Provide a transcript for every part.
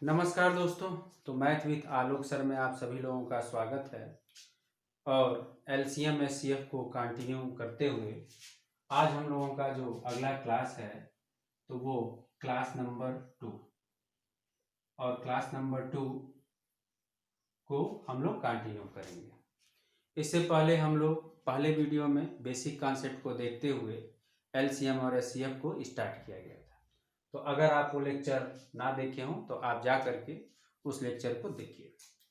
नमस्कार दोस्तों। तो मैथ विद आलोक सर में आप सभी लोगों का स्वागत है। और एलसीएम एचसीएफ को कंटिन्यू करते हुए आज हम लोगों का जो अगला क्लास है तो वो क्लास नंबर 2 और क्लास नंबर 2 को हम लोग कंटिन्यू करेंगे। इससे पहले हम लोग पहले वीडियो में बेसिक कॉन्सेप्ट को देखते हुए एलसीएम और एचसीएफ को स्टार्ट किया गया था। तो अगर आप वो लेक्चर ना देखे हों तो आप जा करके उस लेक्चर को देखिए,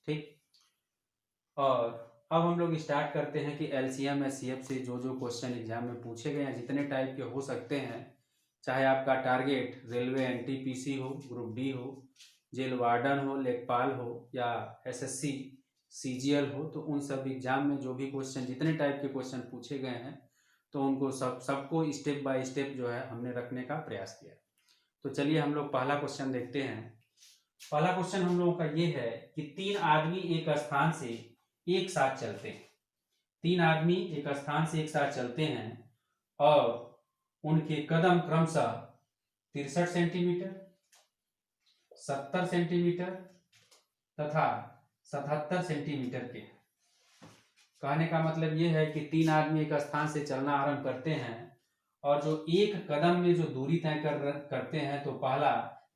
ठीक। और अब हम लोग स्टार्ट करते हैं कि एलसीएम एचसीएफ से जो जो क्वेश्चन एग्जाम में पूछे गए हैं, जितने टाइप के हो सकते हैं, चाहे आपका टारगेट रेलवे एनटीपीसी हो, ग्रुप डी हो, जेल वार्डन हो, लेखपाल हो या एसएससी सीजीएल हो, तो उन सब एग्जाम में जो भी क्वेश्चन जितने टाइप के क्वेश्चन पूछे गए हैं तो उनको सबको स्टेप बाय स्टेप जो है हमने रखने का प्रयास किया। तो चलिए हम लोग पहला क्वेश्चन देखते हैं। पहला क्वेश्चन हम लोगों का ये है कि तीन आदमी एक स्थान से एक साथ चलते हैं। तीन आदमी एक स्थान से एक साथ चलते हैं और उनके कदम क्रमशः 63 सेंटीमीटर, 70 सेंटीमीटर तथा 77 सेंटीमीटर के। कहने का मतलब ये है कि तीन आदमी एक स्थान से चलना आरंभ करते हैं और जो एक कदम में जो दूरी तय करते हैं तो पहला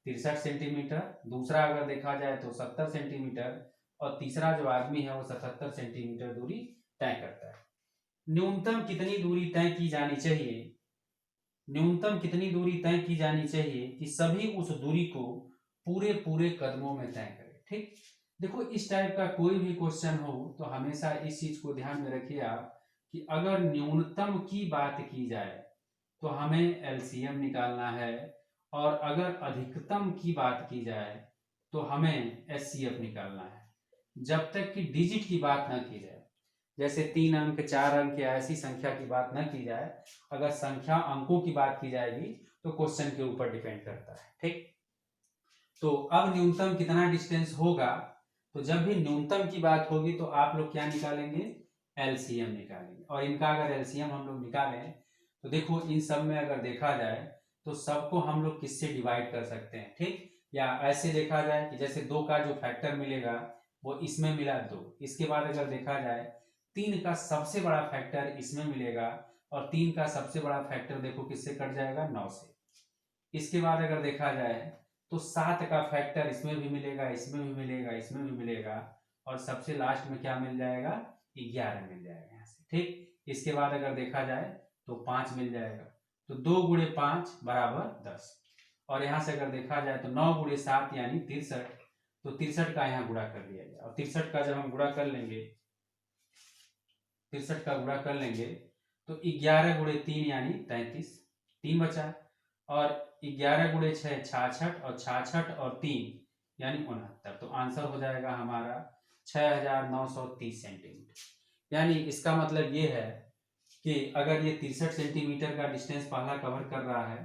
63 सेंटीमीटर, दूसरा अगर देखा जाए तो 70 सेंटीमीटर और तीसरा जो आदमी है वो 77 सेंटीमीटर दूरी तय करता है। न्यूनतम कितनी दूरी तय की जानी चाहिए? न्यूनतम कितनी दूरी तय की जानी चाहिए कि सभी उस दूरी को पूरे पूरे कदमों में तय करें, ठीक। देखो, इस टाइप का कोई भी क्वेश्चन हो तो हमेशा इस चीज को ध्यान में रखिए आप कि अगर न्यूनतम की बात की जाए तो हमें एलसीएम निकालना है और अगर अधिकतम की बात की जाए तो हमें एचसीएफ निकालना है, जब तक कि डिजिट की बात ना की जाए। जैसे 3 अंक 4 अंक या ऐसी संख्या की बात न की जाए। अगर संख्या अंकों की बात की जाएगी तो क्वेश्चन के ऊपर डिपेंड करता है, ठीक। तो अब न्यूनतम कितना डिस्टेंस होगा, तो जब भी न्यूनतम की बात होगी तो आप लोग क्या निकालेंगे? एलसीएम निकालेंगे। और इनका अगर एलसीएम हम लोग निकालें तो देखो, इन सब में अगर देखा जाए तो सबको हम लोग किससे डिवाइड कर सकते हैं, ठीक। या ऐसे देखा जाए कि जैसे 2 का जो फैक्टर मिलेगा वो इसमें मिला 2। इसके बाद अगर देखा जाए 3 का सबसे बड़ा फैक्टर इसमें मिलेगा और 3 का सबसे बड़ा फैक्टर देखो किससे कट जाएगा? 9 से। इसके बाद अगर देखा जाए तो 7 का फैक्टर इसमें भी मिलेगा, इसमें भी मिलेगा, इसमें भी मिलेगा और सबसे लास्ट में क्या मिल जाएगा? 11 मिल जाएगा यहाँ से, ठीक। इसके बाद अगर देखा जाए तो 5 मिल जाएगा। तो 2 गुणे 5 बराबर 10। और यहाँ से अगर देखा जाए तो 9 गुणे 7 यानी 63। तो 63 का यहाँ गुणा कर लिया गया और 63 का जब हम गुणा कर लेंगे, 63 का गुणा कर लेंगे तो 11 गुणे 3 यानी 33, 3 बचा। और 11 गुणे 6 66 और 66 और 3 यानी 69। तो आंसर हो जाएगा हमारा 6930 सेंटीमीटर। यानी इसका मतलब ये है कि अगर ये 63 सेंटीमीटर का डिस्टेंस पहला कवर कर रहा है,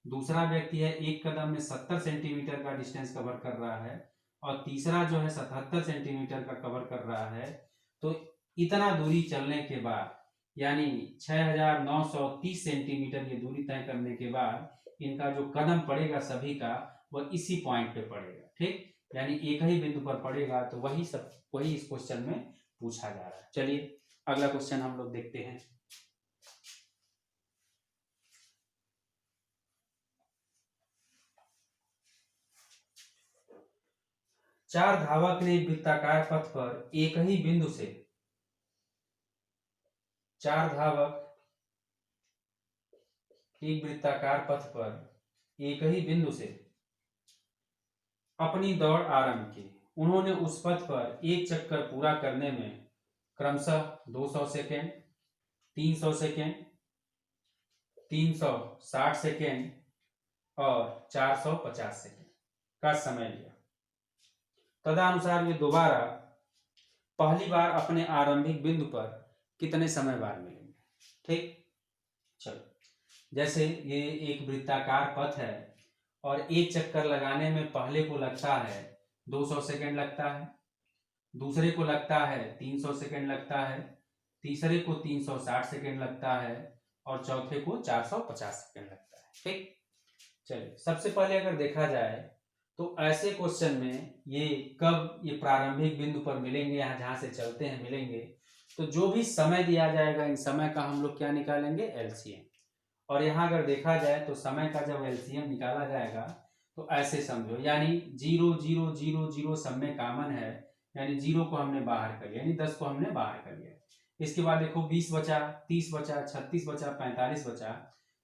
दूसरा व्यक्ति है एक कदम में 70 सेंटीमीटर का डिस्टेंस कवर कर रहा है और तीसरा जो है 77 सेंटीमीटर का कवर कर रहा है, तो इतना दूरी चलने के बाद यानी 6930 सेंटीमीटर ये दूरी तय करने के बाद इनका जो कदम पड़ेगा सभी का वह इसी पॉइंट पे पड़ेगा, ठीक। यानी एक ही बिंदु पर पड़ेगा। तो वही इस क्वेश्चन में पूछा जा रहा है। चलिए अगला क्वेश्चन हम लोग देखते हैं। चार धावक ने वृत्ताकार पथ पर एक ही बिंदु से, चार धावक एक वृत्ताकार पथ पर एक ही बिंदु से अपनी दौड़ आरंभ की। उन्होंने उस पथ पर एक चक्कर पूरा करने में क्रमशः 200 सेकेंड, 300 सेकेंड, 360 सेकेंड और 450 सेकेंड का समय लिया। तदनुसार वे दोबारा पहली बार अपने आरंभिक बिंदु पर कितने समय बाद मिलेंगे, ठीक। चलो, जैसे ये एक वृत्ताकार पथ है और एक चक्कर लगाने में पहले को लगता है 200 सेकेंड लगता है, दूसरे को लगता है 300 सेकेंड लगता है, तीसरे को 360 सेकेंड लगता है और चौथे को 450 सेकेंड लगता है, ठीक। चलिए, सबसे पहले अगर देखा जाए तो ऐसे क्वेश्चन में ये कब ये प्रारंभिक बिंदु पर मिलेंगे, यहाँ जहां से चलते हैं मिलेंगे, तो जो भी समय दिया जाएगा इन समय का हम लोग क्या निकालेंगे, एलसीएम। और यहाँ अगर देखा जाए तो समय का जब एलसीएम निकाला जाएगा तो ऐसे समझो, यानी 0 0 0 0 सब में कॉमन है, यानी 0 को हमने बाहर कर लिया, यानी 10 को हमने बाहर कर लिया। इसके बाद देखो 20 बचा, 30 बचा, 36 बचा, 45 बचा।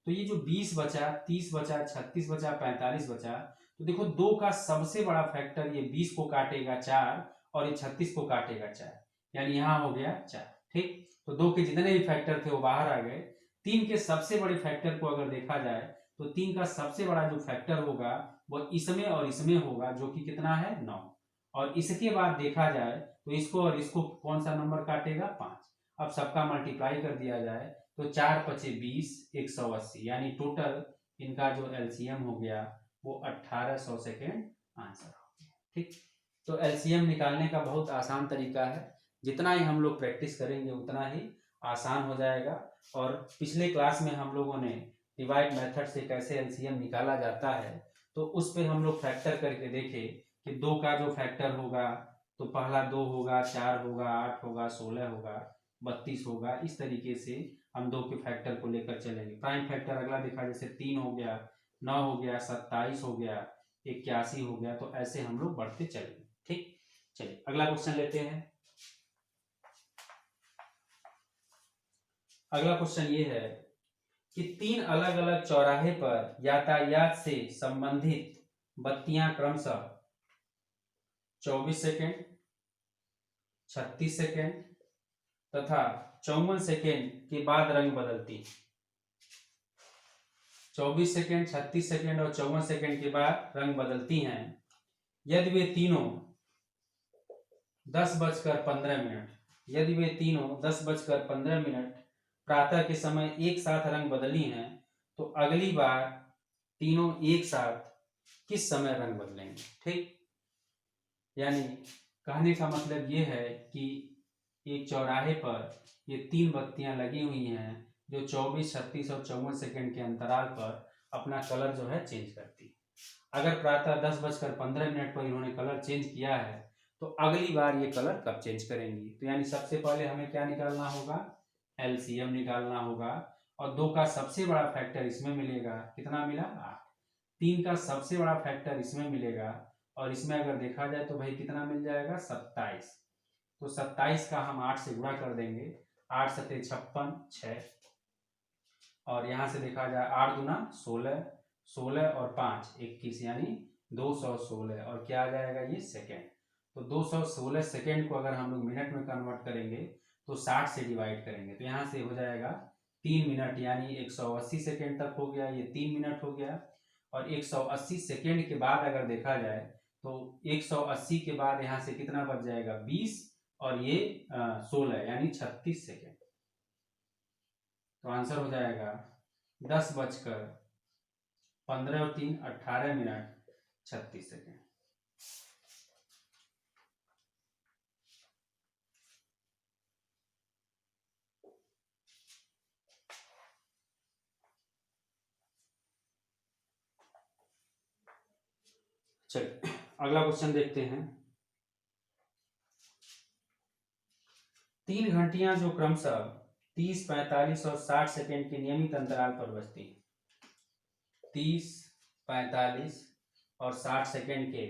तो ये जो 20 बचा, 30 बचा, 36 बचा, 45 बचा, तो देखो 2 का सबसे बड़ा फैक्टर ये 20 को काटेगा 4 और ये 36 को काटेगा 4, यानी यहाँ हो गया 4। ठीक, तो 2 के जितने भी फैक्टर थे वो बाहर आ गए। 3 के सबसे बड़े फैक्टर को अगर देखा जाए तो 3 का सबसे बड़ा जो फैक्टर होगा वो इसमें और इसमें होगा, जो कि कितना है 9। और इसके बाद देखा जाए तो इसको और इसको कौन सा नंबर काटेगा, 5। अब सबका मल्टीप्लाई कर दिया जाए तो 4 पचे 20, 180, यानी टोटल इनका जो एलसीएम हो गया वो 1800 सेकेंड आंसर हो गया। ठीक, तो एलसीएम निकालने का बहुत आसान तरीका है, जितना ही हम लोग प्रैक्टिस करेंगे उतना ही आसान हो जाएगा। और पिछले क्लास में हम लोगों ने डिवाइड मेथड से कैसे एलसीएम निकाला जाता है तो उस पे हम लोग फैक्टर करके देखे कि 2 का जो फैक्टर होगा तो पहला 2 होगा, 4 होगा, 8 होगा, 16 होगा, 32 होगा। इस तरीके से हम 2 के फैक्टर को लेकर चलेंगे। प्राइम फैक्टर अगला देखा, जैसे 3 हो गया, 9 हो गया, 27 हो गया, 81 हो गया, तो ऐसे हम लोग बढ़ते चलेंगे। ठीक, चलिए अगला क्वेश्चन लेते हैं। अगला क्वेश्चन ये है कि 3 अलग अलग चौराहे पर यातायात से संबंधित बत्तियां क्रमशः 24 सेकेंड, 36 सेकेंड तथा 54 सेकेंड के बाद रंग बदलती। 24 सेकेंड, 36 सेकेंड और 54 सेकेंड के बाद रंग बदलती हैं यदि वे तीनों 10:15, यदि वे तीनों 10:15 प्रातः के समय एक साथ रंग बदली हैं तो अगली बार तीनों एक साथ किस समय रंग बदलेंगे। ठीक, यानी कहने का मतलब ये है कि एक चौराहे पर ये 3 बत्तियां लगी हुई हैं जो 24, 36 और 54 सेकेंड के अंतराल पर अपना कलर जो है चेंज करती है। अगर प्रातः 10:15 पर इन्होंने कलर चेंज किया है तो अगली बार ये कलर कब चेंज करेंगी। तो यानी सबसे पहले हमें क्या निकालना होगा, एलसीएम निकालना होगा। और 2 का सबसे बड़ा फैक्टर इसमें मिलेगा, कितना मिला, 8। 3 का सबसे बड़ा फैक्टर इसमें मिलेगा और इसमें अगर देखा जाए तो भाई कितना मिल जाएगा, 27। तो 27 का हम 8 से गुणा कर देंगे, 8 सते 56, 6। और यहाँ से देखा जाए 8 दूना 16, 16 और 5 21, यानी 216। और क्या आ जाएगा, ये सेकेंड। तो 216 सेकेंड को अगर हम लोग मिनट में कन्वर्ट करेंगे तो 60 से डिवाइड करेंगे तो यहाँ से हो जाएगा 3 मिनट, यानी 180 सेकेंड तक हो गया, ये 3 मिनट हो गया। और 180 सेकेंड के बाद अगर देखा जाए तो 180 के बाद यहाँ से कितना बच जाएगा, 20 और ये 16, यानी 36 सेकेंड। तो आंसर हो जाएगा 10:15 और 3 18 मिनट 36 सेकेंड। चलिए अगला क्वेश्चन देखते हैं। 3 घंटियां जो क्रमशः 30, 45 और 60 सेकेंड के नियमित अंतराल पर बजती हैं। 30, 45 और 60 सेकेंड के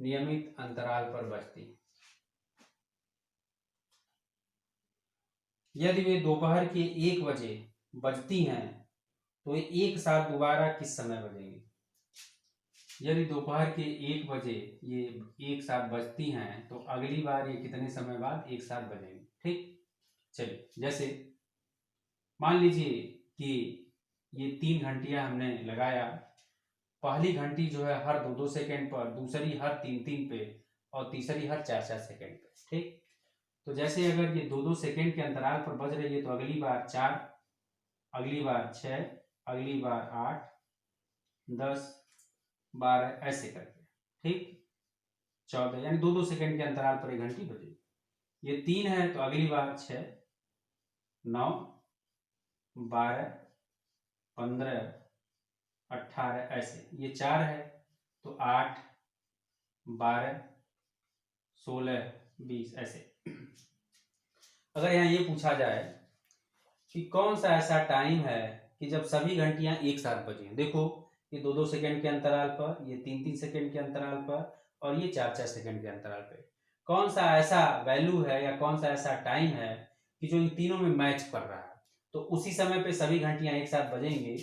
नियमित अंतराल पर बजती हैं। यदि वे दोपहर के 1 बजे बजती हैं तो ये एक साथ दोबारा किस समय बजेंगी। यदि दोपहर के 1 बजे ये एक साथ बजती हैं तो अगली बार ये कितने समय बाद एक साथ बजेंगी। ठीक, चलिए जैसे मान लीजिए कि ये 3 घंटियां हमने लगाया, पहली घंटी जो है हर 2-2 सेकेंड पर, दूसरी हर 3-3 पे और तीसरी हर 4-4 सेकेंड पे। ठीक, तो जैसे अगर ये 2-2 सेकेंड के अंतराल पर बज रही है तो अगली बार 4, अगली बार 6, अगली बार 8, 10, 12 ऐसे करके। ठीक, 14, यानी 2-2 सेकेंड के अंतराल पर एक घंटी बजेगी। ये 3 है तो अगली बार 6, 9, 12, 15, 18 ऐसे। ये 4 है तो 8, 12, 16, 20 ऐसे। अगर यहाँ ये पूछा जाए कि कौन सा ऐसा टाइम है कि जब सभी घंटियां एक साथ बजें, देखो ये 2-2 सेकंड के अंतराल पर, ये 3-3 सेकंड के अंतराल पर, और ये 4-4 सेकंड के अंतराल पे, कौन सा ऐसा वैल्यू है या कौन सा ऐसा टाइम है कि जो इन तीनों में मैच कर रहा है, तो उसी समय पे सभी घंटियां एक साथ बजेंगी।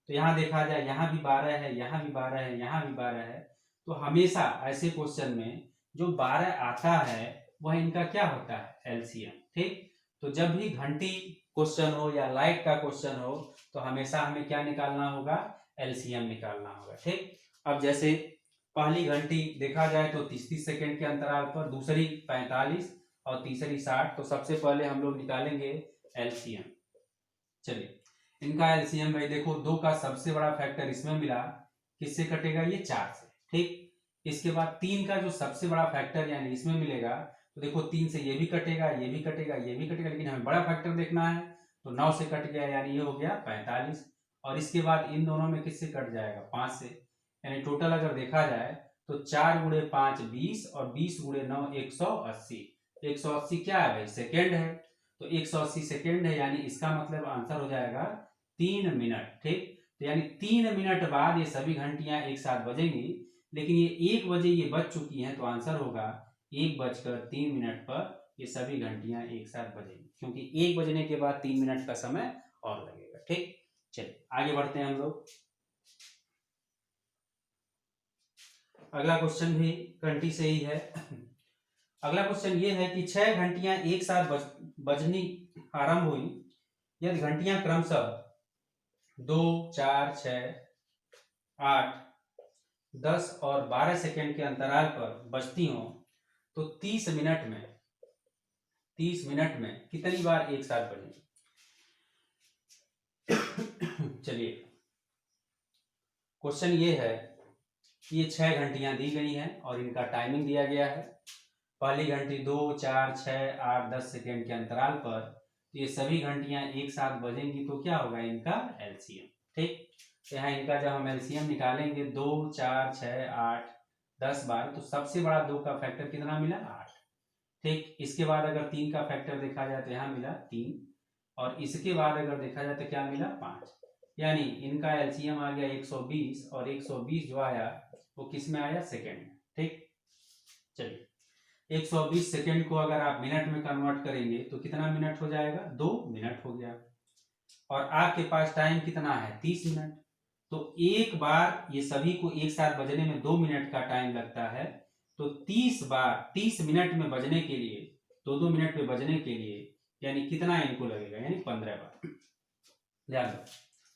तो यहाँ देखा जाए, यहाँ भी 12 है, यहाँ भी 12 है, यहाँ भी 12 है, तो हमेशा ऐसे क्वेश्चन में जो 12 आता है वह इनका क्या होता है, एलसीएम। ठीक, तो जब भी घंटी क्वेश्चन हो या लाइट का क्वेश्चन हो तो हमेशा हमें क्या निकालना होगा, एलसीएम निकालना होगा। ठीक, अब जैसे पहली घंटी देखा जाए तो 30-30 सेकंड के अंतराल पर, दूसरी 45 और तीसरी 60, तो सबसे पहले हम लोग निकालेंगे एलसीएम। चलिए इनका एलसीएम भाई देखो, 2 का सबसे बड़ा फैक्टर इसमें मिला, किससे कटेगा, ये 4 से। ठीक, इसके बाद 3 का जो सबसे बड़ा फैक्टर यानी इसमें मिलेगा, तो देखो 3 से ये भी कटेगा, ये भी कटेगा, ये भी कटेगा, लेकिन हमें बड़ा फैक्टर देखना है, तो 9 से कट गया, यानी ये हो गया 45। और इसके बाद इन दोनों में किससे कट जाएगा, 5 से। यानी टोटल अगर देखा जाए तो 4 गुणे 5 20 और 20 गुणे 9 180। 180 क्या है भाई, सेकेंड है, तो 180 सेकेंड है, यानी इसका मतलब आंसर हो जाएगा 3 मिनट। ठीक, तो यानी 3 मिनट बाद ये सभी घंटियां एक साथ बजेंगी, लेकिन ये 1 बजे ये बज चुकी हैं, तो आंसर होगा 1:03 पर ये सभी घंटियां एक साथ बजेंगी, क्योंकि 1 बजने के बाद 3 मिनट का समय और लगेगा। ठीक, चलिए आगे बढ़ते हैं हम लोग। अगला क्वेश्चन भी घंटी से ही है। अगला क्वेश्चन ये है कि 6 घंटियां एक साथ बजनी आरंभ हुई यदि घंटियां क्रमशः 2, 4, 6, 8, 10 और 12 सेकंड के अंतराल पर बजती हो, तो 30 मिनट में कितनी बार एक साथ बजेंगी। चलिए क्वेश्चन ये है कि ये 6 घंटियां दी गई हैं और इनका टाइमिंग दिया गया है। पहली घंटी 2, 4, 6, 8, 10 सेकेंड के अंतराल पर, तो ये सभी घंटियां एक साथ बजेंगी, तो क्या होगा इनका एलसीएम। ठीक, तो यहाँ इनका जब हम एलसीएम निकालेंगे 2, 4, 6, 8, 10, 12, तो सबसे बड़ा 2 का फैक्टर कितना मिला, 8। ठीक, इसके बाद अगर 3 का फैक्टर देखा जाए तो यहाँ मिला 3, और इसके बाद अगर देखा जाए तो क्या मिला, 5। यानी इनका एलसीएम आ गया 120, और 120 जो आया वो किस में आया, सेकेंड में। ठीक, चलिए 120 सेकेंड को अगर आप मिनट में कन्वर्ट करेंगे तो कितना मिनट हो जाएगा, 2 मिनट हो गया। और आपके पास टाइम कितना है, 30 मिनट। तो एक बार ये सभी को एक साथ बजने में 2 मिनट का टाइम लगता है, तो 30 बार 30 मिनट में बजने के लिए, 2-2 मिनट में बजने के लिए, यानी कितना इनको लगेगा, यानी 15 बार। ध्यान दो,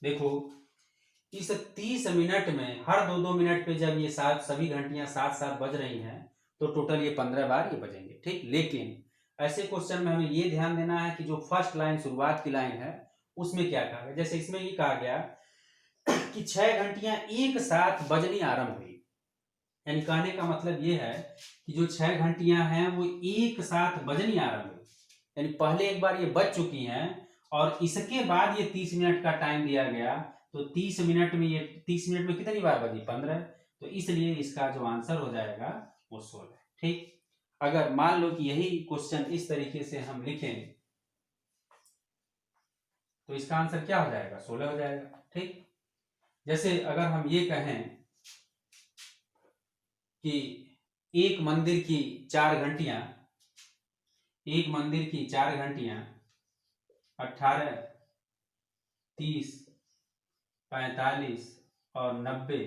देखो इस 30 मिनट में हर 2-2 मिनट पे जब ये सभी घंटियां साथ साथ बज रही हैं, तो टोटल ये 15 बार ये बजेंगे। ठीक, लेकिन ऐसे क्वेश्चन में हमें ये ध्यान देना है कि जो फर्स्ट लाइन शुरुआत की लाइन है उसमें क्या कहा गया। जैसे इसमें ये कहा गया कि 6 घंटियां एक साथ बजनी आरंभ हुई, यानी कहने का मतलब ये है कि जो 6 घंटियां हैं वो एक साथ बजनी आरंभ हुई, यानी पहले एक बार ये बज चुकी हैं और इसके बाद ये 30 मिनट का टाइम दिया गया, तो 30 मिनट में ये 30 मिनट में कितनी बार बजी, 15। तो इसलिए इसका जो आंसर हो जाएगा वो 16। ठीक, अगर मान लो कि यही क्वेश्चन इस तरीके से हम लिखें तो इसका आंसर क्या हो जाएगा, 16 हो जाएगा। ठीक, जैसे अगर हम ये कहें कि एक मंदिर की 4 घंटियां 18, 30, 45 और 90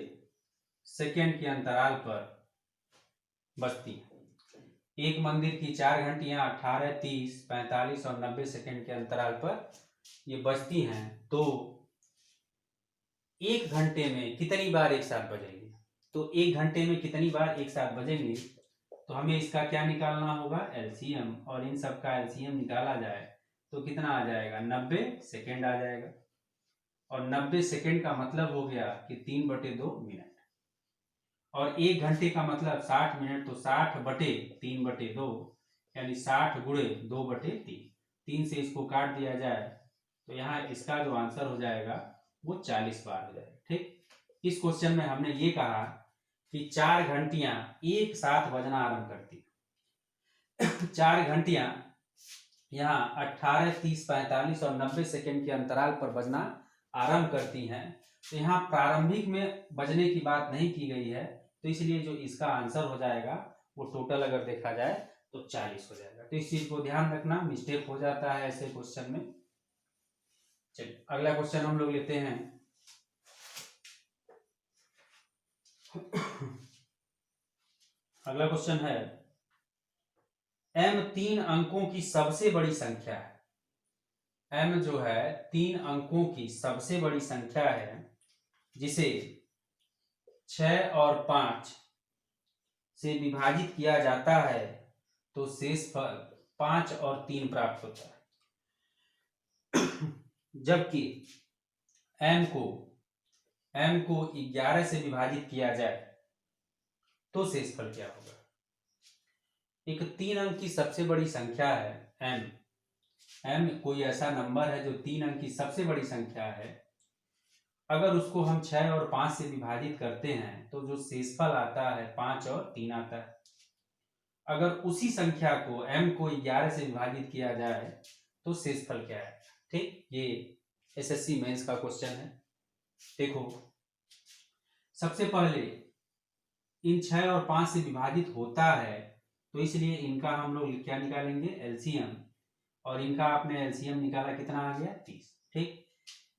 सेकेंड के अंतराल पर बजती हैं। एक मंदिर की 4 घंटियां 18, 30, 45 और 90 सेकेंड के अंतराल पर ये बजती हैं, तो 1 घंटे में कितनी बार एक साथ बजेंगी। तो 1 घंटे में कितनी बार एक साथ बजेंगी, तो हमें इसका क्या निकालना होगा, एलसीएम, और इन सब का एलसीएम निकाला जाए तो कितना आ जाएगा, 90 सेकेंड आ जाएगा। और 90 सेकेंड का मतलब हो गया कि 3/2 मिनट, और 1 घंटे का मतलब 60 मिनट, तो 60/3/2 यानी 60 गुणे 2/3। 3 से इसको काट दिया जाए तो यहाँ इसका जो आंसर हो जाएगा वो 40 बार हो जाएगा। ठीक, इस क्वेश्चन में हमने ये कहा कि 4 घंटियां एक साथ बजना आरंभ करती हैं। 4 घंटियां यहाँ 18, 30, 45 और 90 सेकेंड के अंतराल पर बजना आरंभ करती हैं। तो यहाँ प्रारंभिक में बजने की बात नहीं की गई है, तो इसलिए जो इसका आंसर हो जाएगा वो टोटल अगर देखा जाए तो 40 हो जाएगा। तो इस चीज को ध्यान रखना, मिस्टेक हो जाता है ऐसे क्वेश्चन में। चलिए अगला क्वेश्चन हम लोग लेते हैं। अगला क्वेश्चन है, m 3 अंकों की सबसे बड़ी संख्या है। m जो है 3 अंकों की सबसे बड़ी संख्या है, जिसे 6 और 5 से विभाजित किया जाता है तो शेषफल 5 और 3 प्राप्त होता है। जबकि m को 11 से विभाजित किया जाए तो शेषफल क्या होगा। एक 3 अंक की सबसे बड़ी संख्या है m कोई ऐसा नंबर है जो 3 अंक की सबसे बड़ी संख्या है। अगर उसको हम 6 और 5 से विभाजित करते हैं तो जो शेषफल आता है 5 और 3 आता है। अगर उसी संख्या को m को 11 से विभाजित किया जाए तो शेषफल क्या है। ठीक, ये एसएससी मेंस का क्वेश्चन है। देखो सबसे पहले इन 6 और 5 से विभाजित होता है, तो इसलिए इनका हम लोग क्या निकालेंगे, एलसीएम। और इनका आपने एलसीएम निकाला, कितना आ गया 30। ठीक,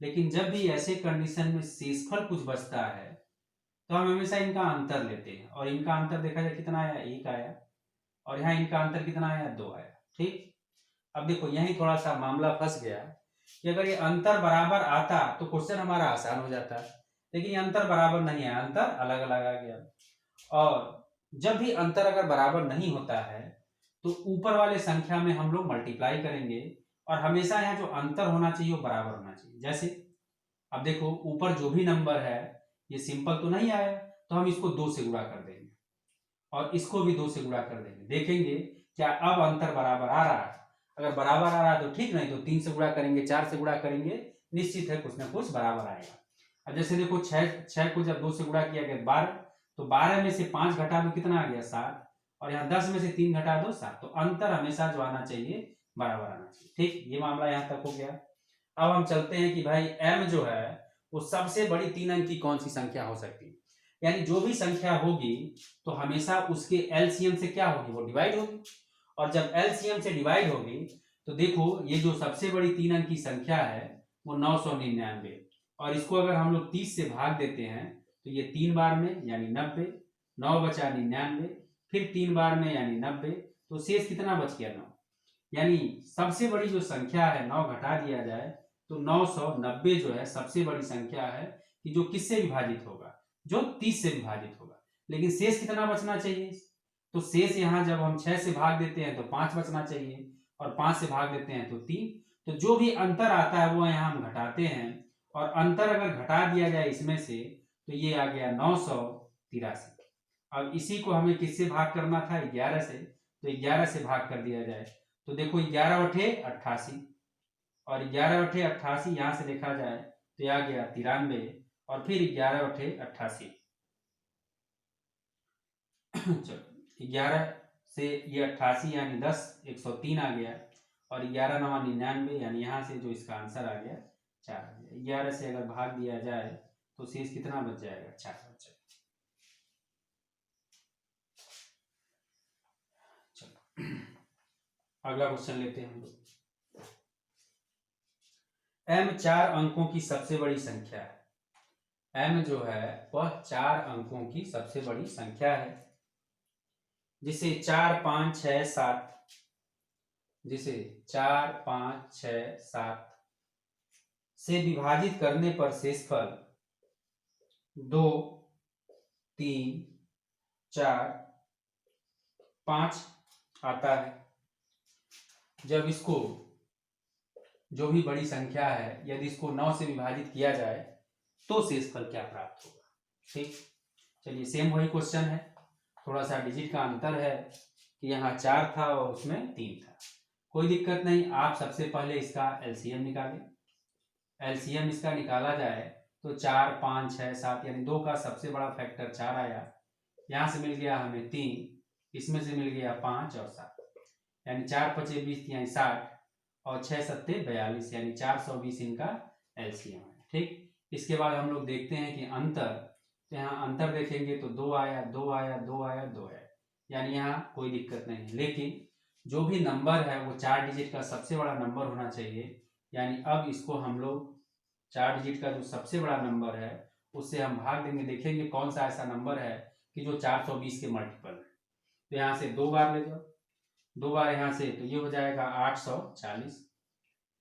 लेकिन जब भी ऐसे कंडीशन में शेषफल कुछ बचता है तो हम हमेशा इनका अंतर लेते हैं, और इनका अंतर देखा जाए कितना आया, 1 आया, और यहाँ इनका अंतर कितना आया, 2 आया। ठीक, अब देखो यही थोड़ा सा मामला फंस गया कि अगर ये अंतर बराबर आता तो क्वेश्चन हमारा आसान हो जाता, लेकिन ये अंतर बराबर नहीं आया, अंतर अलग अलग आ गया। और जब भी अंतर अगर बराबर नहीं होता है तो ऊपर वाले संख्या में हम लोग मल्टीप्लाई करेंगे, और हमेशा यहाँ जो अंतर होना चाहिए वो बराबर होना चाहिए। जैसे अब देखो ऊपर जो भी नंबर है ये सिंपल तो नहीं आया, तो हम इसको 2 से गुणा कर देंगे और इसको भी 2 से गुणा कर देंगे। देखेंगे क्या अब अंतर बराबर आ रहा है। अगर बराबर आ रहा है तो ठीक, नहीं तो 3 से गुणा करेंगे, 4 से गुणा करेंगे, निश्चित है कुछ ना कुछ बराबर आएगा। अब जैसे देखो 6 को जब 2 से गुणा किया गया 12, तो 12 में से 5 घटा दो, कितना आ गया 7, और यहाँ 10 में से 3 घटा दो 7। तो अंतर हमेशा जो आना चाहिए बराबर आना चाहिए। ठीक, ये मामला यहाँ तक हो गया। अब हम चलते हैं कि भाई m जो है वो सबसे बड़ी 3 अंक की कौन सी संख्या हो सकती है। यानी जो भी संख्या होगी तो हमेशा उसके एलसीएम से क्या होगी, वो डिवाइड होगी। और जब एलसीएम से डिवाइड होगी तो देखो ये जो सबसे बड़ी 3 अंक की संख्या है वो 999, और इसको अगर हम लोग 30 से भाग देते हैं तो ये 3 बार में यानी 90, 9 बचा 99, फिर 3 बार में यानी 90, तो शेष कितना बच गया 9। यानी सबसे बड़ी जो संख्या है 9 घटा दिया जाए तो 990 जो है सबसे बड़ी संख्या है कि जो किससे विभाजित होगा, जो 30 से विभाजित होगा। लेकिन शेष कितना बचना चाहिए, तो शेष यहाँ जब हम 6 से भाग देते हैं तो 5 बचना चाहिए, और 5 से भाग देते हैं तो 3। तो जो भी अंतर आता है वो यहाँ हम घटाते हैं, और अंतर अगर घटा दिया जाए इसमें से तो ये आ गया 983। अब इसी को हमें किससे भाग करना था, 11 से, तो 11 से भाग कर दिया जाए तो देखो 11 बटे 88, और 11 बटे 88 यहाँ से देखा जाए तो यह आ गया 93, और फिर 11 बटे 88। चलो 11 से ये 88 यानी 10, 103 आ गया, और 11 9 99 यानी यहाँ से जो इसका आंसर आ गया 4 आ गया। 11 से अगर भाग दिया जाए तो शेष कितना बच जाएगा, 4 बच जाएगा। चलो अगला क्वेश्चन लेते हैं हम लोग। m 4 अंकों की सबसे बड़ी संख्या है। m जो है वह 4 अंकों की सबसे बड़ी संख्या है, जिसे 4 5 6 7 जिसे 4 5 6 7 से विभाजित करने पर शेषफल 2 3 4 5 आता है। जब इसको जो भी बड़ी संख्या है यदि इसको 9 से विभाजित किया जाए तो शेषफल क्या प्राप्त होगा। ठीक, चलिए सेम वही क्वेश्चन है, थोड़ा सा डिजिट का अंतर है कि यहाँ 4 था और उसमें 3 था। कोई दिक्कत नहीं, आप सबसे पहले इसका एलसीएम निकालें। एलसीएम इसका निकाला जाए तो 4 5 6 7 यानी 2 का सबसे बड़ा फैक्टर 4 आया, यहाँ से मिल गया हमें 3, इसमें से मिल गया 5 और 7, यानी 4 पचे 20 यानी 60 और 6 सत्ते 42, यानी 420 इनका एलसीएम है। ठीक, इसके बाद हम लोग देखते हैं कि अंतर, तो यहाँ अंतर देखेंगे तो 2 आया, 2 आया, 2 आया, 2 आया, यानी यहाँ कोई दिक्कत नहीं है। लेकिन जो भी नंबर है वो 4 डिजिट का सबसे बड़ा नंबर होना चाहिए, यानी अब इसको हम लोग 4 डिजिट का जो सबसे बड़ा नंबर है उससे हम भाग देंगे, देखेंगे कौन सा ऐसा नंबर है कि जो 420 के मल्टीपल है। तो यहाँ से 2 बार ले जाओ, 2 बार यहाँ से, तो ये हो जाएगा 840,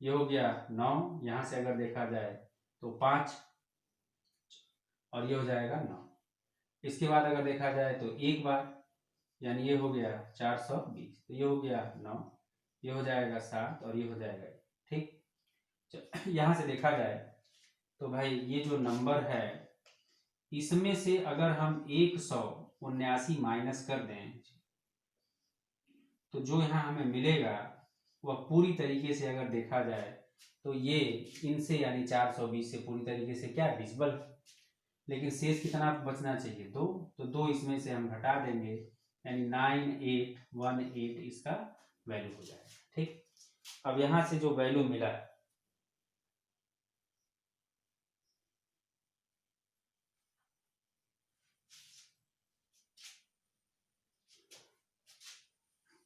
ये हो गया 9, यहाँ से अगर देखा जाए तो 5 और ये हो जाएगा 9। इसके बाद अगर देखा जाए तो एक बार, यानी ये हो गया 420, तो ये हो गया 9, ये हो जाएगा 7 और ये हो जाएगा। ठीक, यहाँ से देखा जाए तो भाई ये जो नंबर है इसमें से अगर हम 179 माइनस कर दें तो जो यहाँ हमें मिलेगा वह पूरी तरीके से अगर देखा जाए तो ये इनसे यानी 420 से पूरी तरीके से क्या डिविजिबल, लेकिन शेष कितना बचना चाहिए 2, तो 2 इसमें से हम घटा देंगे, यानी 9818 इसका वैल्यू हो जाएगा। ठीक, अब यहाँ से जो वैल्यू मिला,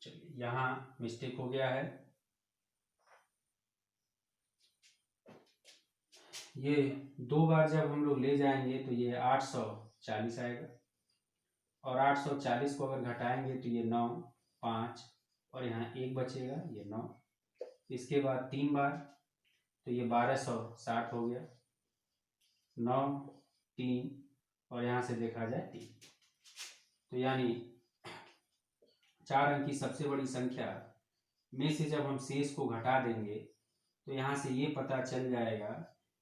चलिए यहाँ मिस्टेक हो गया है, ये 2 बार जब हम लोग ले जाएंगे तो ये 840 आएगा, और 840 को अगर घटाएंगे तो ये 9, 5 और यहाँ 1 बचेगा, ये 9। इसके बाद 3 बार तो ये 1260 हो गया, 9, 3 और यहाँ से देखा जाए 3, तो यानी 4 अंक की सबसे बड़ी संख्या में से जब हम शेष को घटा देंगे तो यहाँ से ये पता चल जाएगा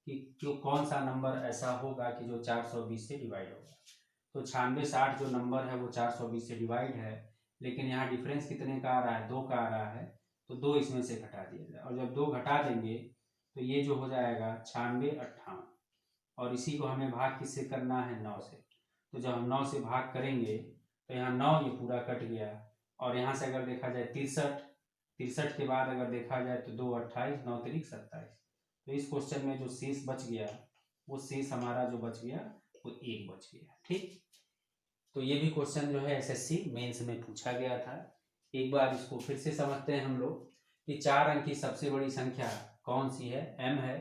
कि क्यों कौन सा नंबर ऐसा होगा कि जो 420 से डिवाइड होगा। तो 9660 जो नंबर है वो 420 से डिवाइड है, लेकिन यहाँ डिफरेंस कितने का आ रहा है, 2 का आ रहा है, तो 2 इसमें से घटा दिया जाए, और जब 2 घटा देंगे तो ये जो हो जाएगा 9658, और इसी को हमें भाग किससे करना है, 9 से। तो जब हम 9 से भाग करेंगे तो यहाँ 9 ये पूरा कट गया, और यहाँ से अगर देखा जाए 63 के बाद अगर देखा जाए तो 2 28, 9 3 27, तो इस क्वेश्चन में जो शेष बच गया वो शेष हमारा जो बच गया वो 1 बच गया। ठीक, तो ये भी क्वेश्चन जो है एसएससी मेंस में पूछा गया था। एक बार इसको फिर से समझते हैं हम लोग कि 4 अंक की सबसे बड़ी संख्या कौन सी है, m है,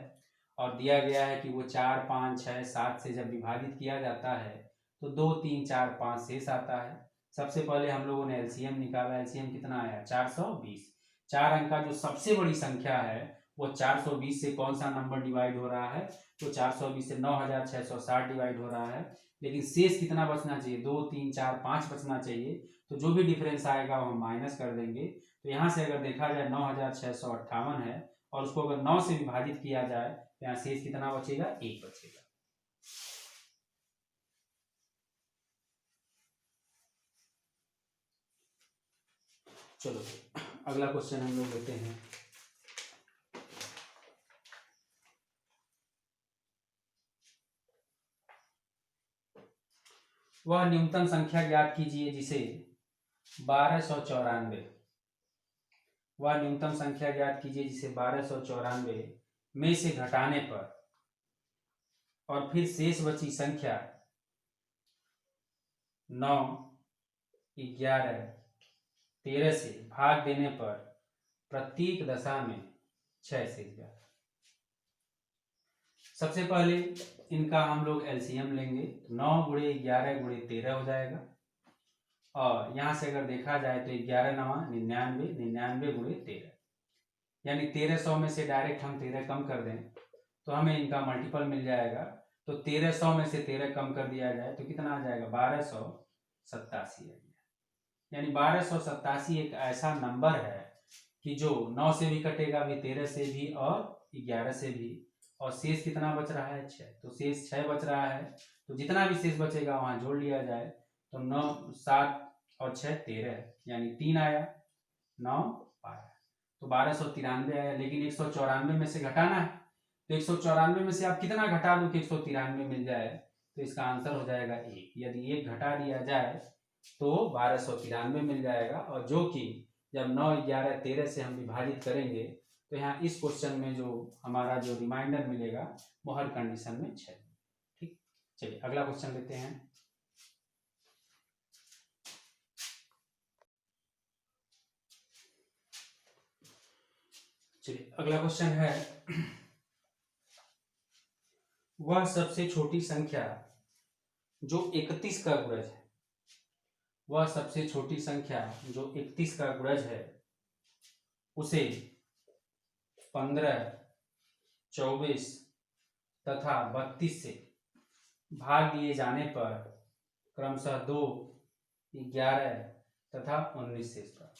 और दिया गया है कि वो 4 5 6 7 से जब विभाजित किया जाता है तो 2 3 4 5 शेष आता है। सबसे पहले हम लोगों ने एलसीएम निकाला, एलसीएम कितना आया 420। 4 अंक का जो सबसे बड़ी संख्या है वो 420 से कौन सा नंबर डिवाइड हो रहा है, तो 420 से 9660 डिवाइड हो रहा है, लेकिन शेष कितना बचना चाहिए, 2 3 4 5 बचना चाहिए, तो जो भी डिफरेंस आएगा वो हम माइनस कर देंगे। तो यहाँ से अगर देखा जाए 9658 है और उसको अगर 9 से विभाजित किया जाए तो यहाँ शेष कितना बचेगा, 1 बचेगा। चलो अगला क्वेश्चन हम लोग लेते हैं। वह न्यूनतम संख्या ज्ञात कीजिए जिसे 1294, वह न्यूनतम संख्या ज्ञात कीजिए जिसे 1294 में से घटाने पर और फिर शेष बची संख्या 9 11 13 से भाग देने पर प्रत्येक दशा में 6 शेष ज्ञात। सबसे पहले इनका हम लोग एलसीएम लेंगे, 9 गुणे 11 गुणे 13 हो जाएगा, और यहाँ से अगर देखा जाए तो 11 9 99, 99 गुणे 13, यानी 1300 में से डायरेक्ट हम 13 कम कर दें तो हमें इनका मल्टीपल मिल जाएगा। तो 1300 में से 13 कम कर दिया जाए तो कितना आ जाएगा, 1287 आ गया। यानी 1287 एक ऐसा नंबर है कि जो 9 से भी कटेगा भी, 13 से भी और 11 से भी, और शेष कितना बच रहा है, 6, तो शेष 6 बच रहा है, तो जितना भी शेष बचेगा वहां जोड़ लिया जाए, तो 9 7 और 6 13, यानी 3 आया, 9 12, तो 1293 आया। लेकिन 194 में से घटाना है, तो 194 में से आप कितना घटा दो कि 193 मिल जाए, तो इसका आंसर हो जाएगा 1। यदि 1 घटा दिया जाए तो 1293 मिल जाएगा। और जो कि जब 9, 11, 13 से हम विभाजित करेंगे तो यहाँ इस क्वेश्चन में जो हमारा जो रिमाइंडर मिलेगा वो हर कंडीशन में 6। ठीक, चलिए अगला क्वेश्चन लेते हैं। चलिए अगला क्वेश्चन है, वह सबसे छोटी संख्या जो 31 का गुणज है, वह सबसे छोटी संख्या जो 31 का गुणज है उसे 15, 24 तथा 32 से भाग दिए जाने पर क्रमशः 2, 11 तथा 19 शेष प्राप्त।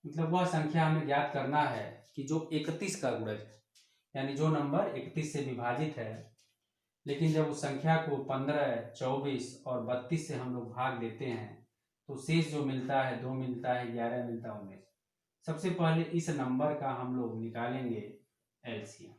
मतलब वह संख्या हमें ज्ञात करना है कि जो 31 का गुणज है, यानी जो नंबर 31 से विभाजित है, लेकिन जब उस संख्या को 15, 24 और 32 से हम लोग भाग देते हैं तो शेष जो मिलता है 2 मिलता है, 11 मिलता है, 19। सबसे पहले इस नंबर का हम लोग निकालेंगे एलसीएम,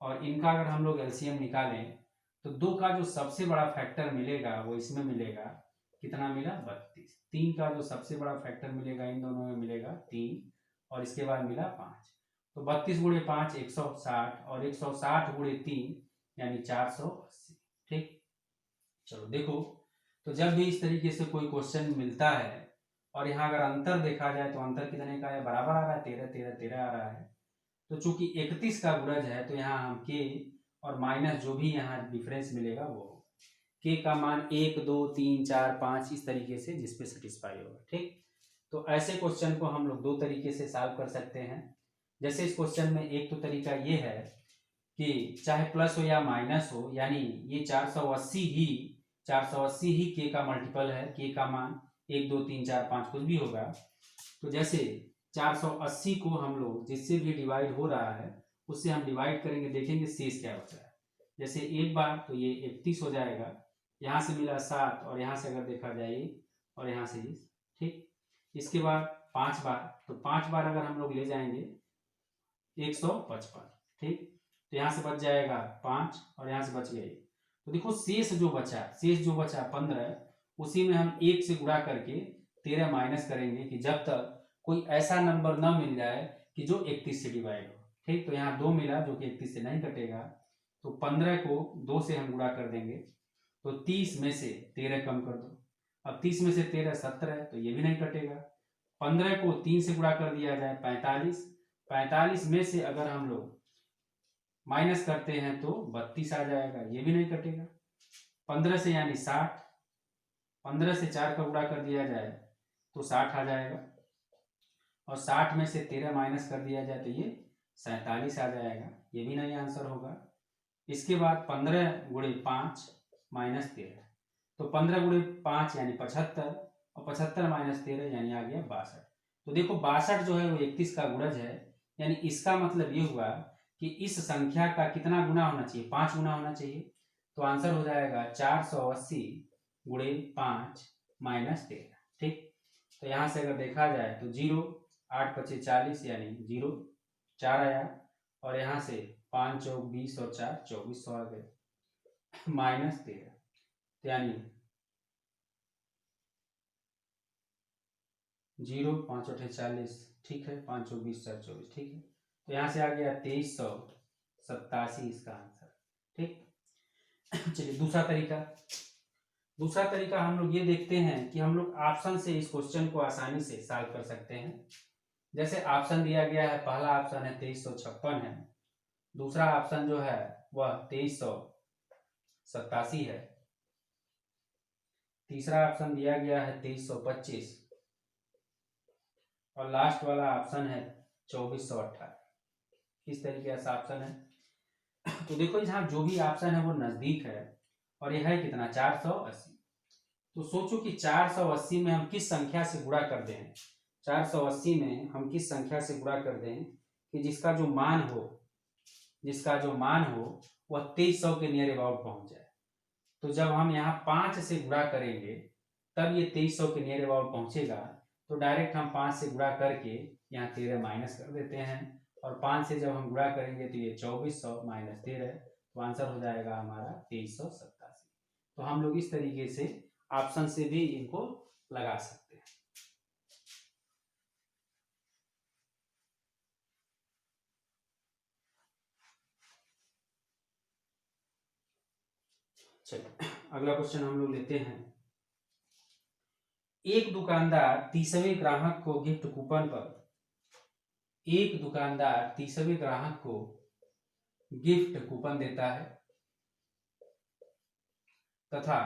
और इनका अगर हम लोग एलसीएम निकालें तो 2 का जो सबसे बड़ा फैक्टर मिलेगा वो इसमें मिलेगा, कितना मिला, 32। 3 का जो सबसे बड़ा फैक्टर मिलेगा इन दोनों में मिलेगा 3, और इसके बाद मिला 5। तो 32 गुणे 5 160, और 160 गुणे 3 यानी 480। ठीक, चलो देखो, तो जब भी इस तरीके से कोई क्वेश्चन मिलता है और यहाँ अगर अंतर देखा जाए तो अंतर कितने का है, बराबर आ रहा है, 13, 13, 13 आ रहा है। तो चूंकि 31 का गुणज है तो यहाँ हम के और माइनस जो भी यहाँ डिफरेंस मिलेगा वो के का मान 1, 2, 3, 4, 5 इस तरीके से जिसपे सेटिस्फाई होगा। ठीक, तो ऐसे क्वेश्चन को हम लोग 2 तरीके से सॉल्व कर सकते हैं। जैसे इस क्वेश्चन में एक तो तरीका ये है कि चाहे प्लस हो या माइनस हो, यानी ये 480 ही के का मल्टीपल है, के का मान 1, 2, 3, 4, 5 कुछ भी होगा। तो जैसे 480 को हम लोग जिससे भी डिवाइड हो रहा है उससे हम डिवाइड करेंगे, देखेंगे शेष क्या बचा है। जैसे एक बार तो ये 31 हो जाएगा, यहाँ से मिला 7, और यहाँ से अगर देखा जाए और यहाँ से 20। ठीक, इसके बाद 5 बार, तो 5 बार अगर हम लोग ले जाएंगे 155। ठीक, तो यहाँ से बच जाएगा 5 और यहाँ से बच गए। तो देखो शेष जो बचा 15, उसी में हम 1 से गुणा करके 13 माइनस करेंगे कि जब तक कोई ऐसा नंबर न मिल जाए कि जो 31 से डिवाइड हो। ठीक, तो यहाँ 2 मिला जो कि 31 से नहीं कटेगा, तो 15 को 2 से हम गुणा कर देंगे, तो 30 में से 13 कम कर दो। अब 30 में से 13 17, तो ये भी नहीं कटेगा। 15 को 3 से गुणा कर दिया जाए 45, 45 में से अगर हम लोग माइनस करते हैं तो 32 आ जाएगा, ये भी नहीं कटेगा। 15 से यानी 60, 15 से 4 का गुणा कर दिया जाए तो 60 आ जाएगा, और 60 में से 13 माइनस कर दिया जाए तो ये 47 आ जाएगा, ये भी नहीं आंसर होगा। इसके बाद 15 गुणे 5 माइनस 13, तो 15 गुणे 5 यानी 75, और 75 माइनस 13 यानी आ गया 62। तो देखो 62 जो है वो 31 का गुणज है, यानी इसका मतलब ये हुआ कि इस संख्या का कितना गुना होना चाहिए, 5 गुना होना चाहिए। तो आंसर हो जाएगा 480 गुणे 5 माइनस 13। ठीक, तो यहाँ से अगर देखा जाए तो 0, 8 × 5 = 40 यानी 0, 4 आया, और यहाँ से 5 × 4 = 20 और 4 = 24 आ गए, माइनस 13, यानी 0, 5 × 8 = 40, ठीक है, 5 × 4 = 20, 4 = 24, ठीक है। तो यहाँ से आ गया 2387 इसका आंसर। ठीक, चलिए दूसरा तरीका हम लोग ये देखते हैं कि हम लोग ऑप्शन से इस क्वेश्चन को आसानी से सॉल्व कर सकते हैं। जैसे ऑप्शन दिया गया है, पहला ऑप्शन है 2356 है, दूसरा ऑप्शन जो है वह 2387 है, तीसरा ऑप्शन दिया गया है 2325, और लास्ट वाला ऑप्शन है 2418। इस तरीके से ऑप्शन है। तो देखो यहाँ जो भी ऑप्शन है वो नजदीक है, और यह है कितना, 480। तो सोचो कि 480 में हम किस संख्या से गुणा कर दें, 480 में हम किस संख्या से गुणा कर दें कि जिसका जो मान हो वह 2300 के नियर अबाउट पहुंच जाए। तो जब हम यहाँ 5 से गुणा करेंगे तब ये 2300 के नियर अबाउट पहुंचेगा। तो डायरेक्ट हम 5 से गुणा करके यहाँ 13 माइनस कर देते हैं, और 5 से जब हम गुणा करेंगे तो ये 2400 माइनस 13, तो आंसर हो जाएगा हमारा 2387। तो हम लोग इस तरीके से ऑप्शन से भी इनको लगा सकते हैं। चलिए अगला क्वेश्चन हम लोग लेते हैं। एक दुकानदार 30वें ग्राहक को गिफ्ट कूपन पर एक दुकानदार 30वें ग्राहक को गिफ्ट कूपन देता है तथा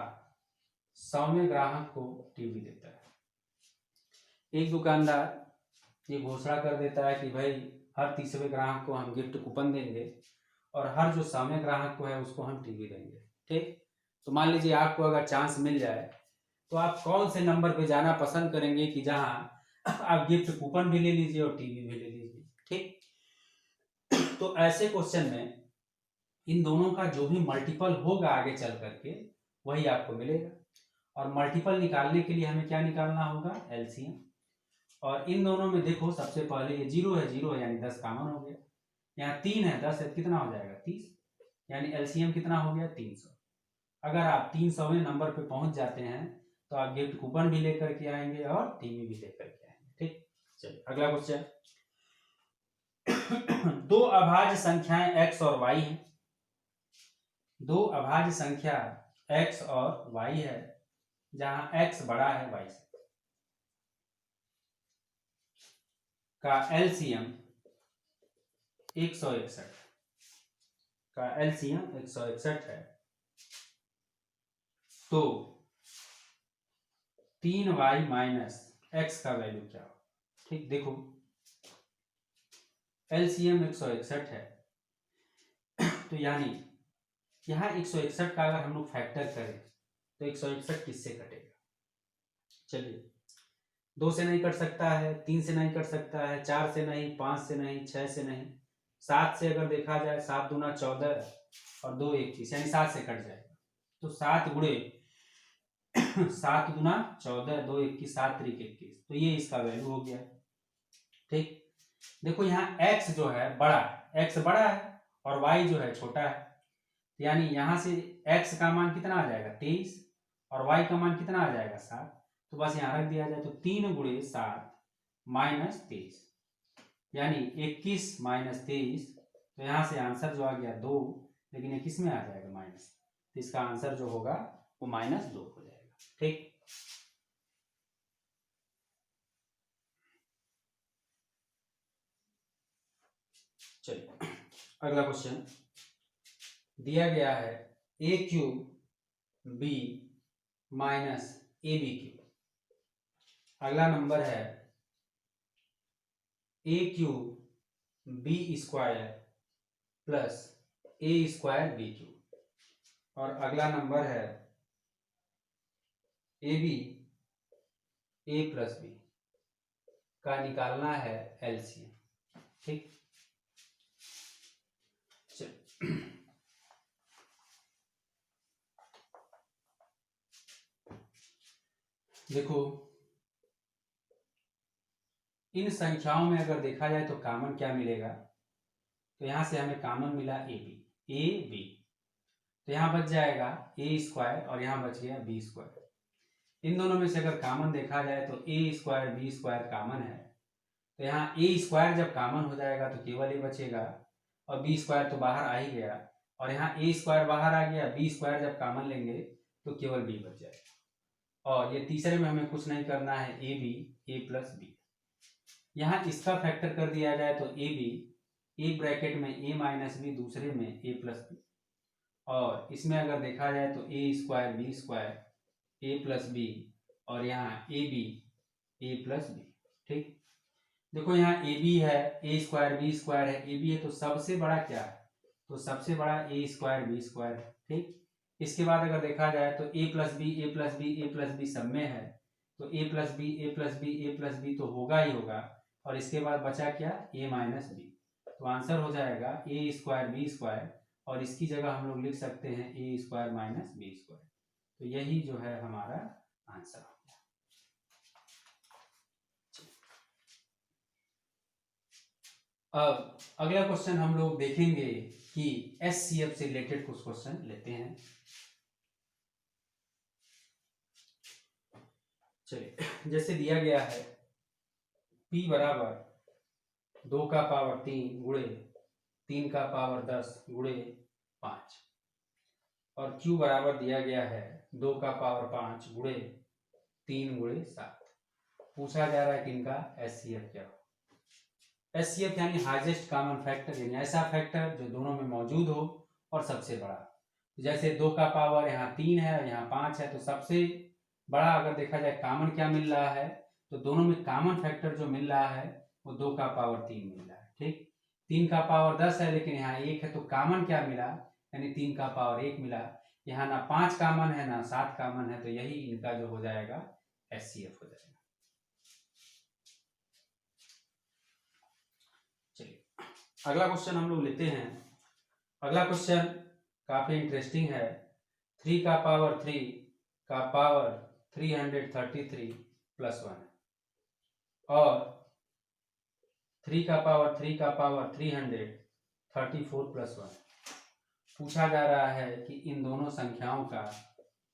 100वें ग्राहक को टीवी देता है। एक दुकानदार ये घोषणा कर देता है कि भाई हर 30वें ग्राहक को हम गिफ्ट कूपन देंगे और हर जो 100वें ग्राहक को है उसको हम टीवी देंगे। ठीक, तो मान लीजिए आपको अगर चांस मिल जाए तो आप कौन से नंबर पे जाना पसंद करेंगे कि जहां आप गिफ्ट कूपन भी ले लीजिए और टीवी भी ले लीजिए। ठीक, तो ऐसे क्वेश्चन में इन दोनों का जो भी मल्टीपल होगा आगे चल करके वही आपको मिलेगा, और मल्टीपल निकालने के लिए हमें क्या निकालना होगा, एलसीएम। और इन दोनों में देखो सबसे पहले ये 0 है, 0 है यानी 10 कॉमन हो गया। यहाँ 3 है, 10 है, कितना हो जाएगा 30, यानी एलसीएम कितना हो गया 300। अगर आप 300वें नंबर पे पहुंच जाते हैं तो आप गिफ्ट कूपन भी लेकर के आएंगे और टीवी भी लेकर के आएंगे। ठीक, चलिए अगला क्वेश्चन। दो अभाज्य संख्याएं x और y हैं। दो अभाज्य संख्या x और y है जहां x बड़ा है y से, का एलसीएम 161 का एलसीएम 161 है। तो 3y माइनस x का वैल्यू क्या हो। ठीक, देखो एलसीएम 161 है तो यानी यहाँ 161 का अगर हम लोग फैक्टर करें तो 161 किससे कटेगा। चलिए 2 से नहीं कट सकता है, 3 से नहीं कट सकता है, 4 से नहीं, 5 से नहीं, 6 से नहीं, 7 से अगर देखा जाए 7 दूना 14 और 2 21 यानी 7 से कट जाएगा। तो 7 गुणे 7 दूना 14, 2 21, 7 त्रिक 21, तो ये इसका वैल्यू हो गया। ठीक, देखो यहाँ x जो है बड़ा है, x बड़ा है और y जो है छोटा है, यानी यहां से x का मान कितना आ जाएगा 23 और y का मान कितना आ जाएगा 7। तो बस यहाँ रख दिया जाए तो 3 गुणे 7 माइनस 23 यानी 21 माइनस 23। तो यहाँ से आंसर जो आ गया 2, लेकिन ये किस में आ जाएगा माइनस, तो इसका आंसर जो होगा वो -2 हो जाएगा। ठीक, चलिए अगला क्वेश्चन दिया गया है a cube b minus A B cube. अगला नंबर है a cube b square plus A square B cube. और अगला नंबर है A B A plus B का निकालना है एलसीएम। ठीक, देखो इन संख्याओं में अगर देखा जाए तो कॉमन क्या मिलेगा, तो यहां से हमें कॉमन मिला ए बी, तो यहाँ बच जाएगा ए स्क्वायर और यहाँ बच गया बी स्क्वायर। इन दोनों में से अगर कॉमन देखा जाए तो A square B square common है, तो यहाँ ए स्क्वायर जब कॉमन हो जाएगा तो केवल ए बचेगा और बी स्क्वायर तो बाहर आ ही गया, और यहाँ ए स्क्वायर बाहर आ गया, बी स्क्वायर जब कॉमन लेंगे तो केवल बी बच जाएगा। और ये तीसरे में हमें कुछ नहीं करना है, A B A plus B. यहाँ इसका फैक्टर कर दिया जाए तो ए बी एक ब्रैकेट में ए माइनस बी, दूसरे में ए प्लस बी, और इसमें अगर देखा जाए तो A square B square A plus B और यहाँ A B A plus B. ठीक, देखो यहाँ ए बी है, ए स्क्वायर बी स्क्वायर है, ए बी है, तो सबसे बड़ा क्या है, तो सबसे बड़ा ए स्क्वायर बी स्क्वायर है। ठीक, इसके बाद अगर देखा जाए तो ए plus B A plus B A plus B सब में है, तो ए plus B A plus B A plus B तो होगा ही होगा, और इसके बाद बचा क्या, ए माइनस बी। तो आंसर हो जाएगा ए स्क्वायर बी स्क्वायर, और इसकी जगह हम लोग लिख सकते हैं ए स्क्वायर माइनस बी स्क्वायर। तो यही जो है हमारा आंसर हो गया। अब अगला क्वेश्चन हम लोग देखेंगे कि एचसीएफ से रिलेटेड कुछ क्वेश्चन लेते हैं। चलिए, जैसे दिया गया है P बराबर 2 का पावर 3 गुणे 3 का पावर 10 गुणे 5 और Q बराबर दिया गया है 2 का पावर 5 गुणे 3 गुणे 7। पूछा जा रहा है कि इनका एचसीएफ क्या हो। एचसीएफ यानी हाईएस्ट कॉमन फैक्टर, यानी ऐसा फैक्टर जो दोनों में मौजूद हो और सबसे बड़ा। जैसे 2 का पावर यहाँ 3 है, यहाँ 5 है, तो सबसे बड़ा अगर देखा जाए कॉमन क्या मिल रहा है, तो दोनों में कॉमन फैक्टर जो मिल रहा है वो 2 का पावर 3 मिल रहा है। ठीक, 3 का पावर 10 है लेकिन यहाँ 1 है, तो कॉमन क्या मिला, यानी 3 का पावर 1 मिला। यहाँ ना 5 कॉमन है ना 7 कॉमन है, तो यही इनका जो हो जाएगा एचसीएफ हो जाएगा। चलिए, अगला क्वेश्चन हम लोग लेते हैं। अगला क्वेश्चन काफी इंटरेस्टिंग है। 3 का पावर 3 का पावर 333 प्लस 1 और 3 का पावर 3 का पावर 334 प्लस 1। पूछा जा रहा है कि इन दोनों संख्याओं का